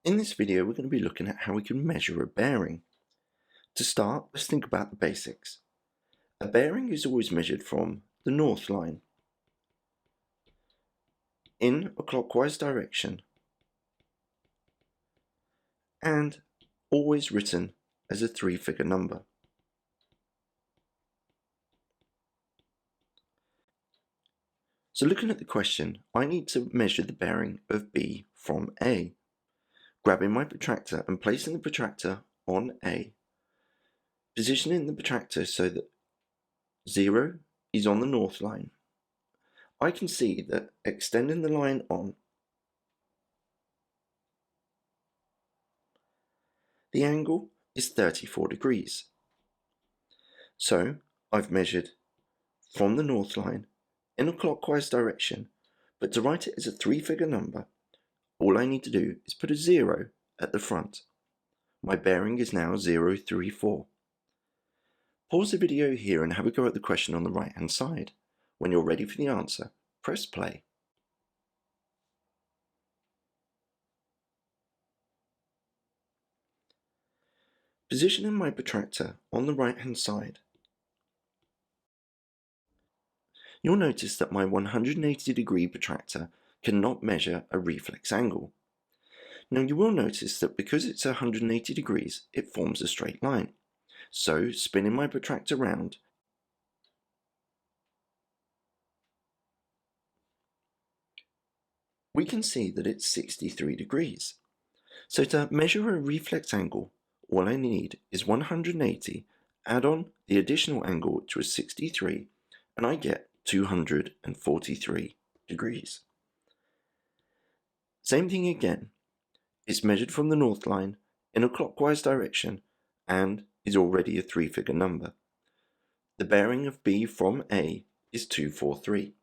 In this video, we're going to be looking at how we can measure a bearing. To start, let's think about the basics. A bearing is always measured from the north line in a clockwise direction and always written as a three-figure number. So looking at the question, I need to measure the bearing of B from A. Grabbing my protractor and placing the protractor on A, positioning the protractor so that 0 is on the north line, I can see that extending the line on, the angle is 34 degrees. So I've measured from the north line in a clockwise direction, but to write it as a three-figure number, all I need to do is put a 0 at the front. My bearing is now 034. Pause the video here and have a go at the question on the right hand side. When you're ready for the answer, press play. Positioning my protractor on the right hand side, you'll notice that my 180-degree protractor cannot measure a reflex angle. Now you will notice that because it's 180 degrees, it forms a straight line. So spinning my protractor round, we can see that it's 63 degrees. So to measure a reflex angle, all I need is 180, add on the additional angle, which was 63, and I get 243 degrees. Same thing again. It's measured from the north line in a clockwise direction and is already a three-figure number. The bearing of B from A is 243.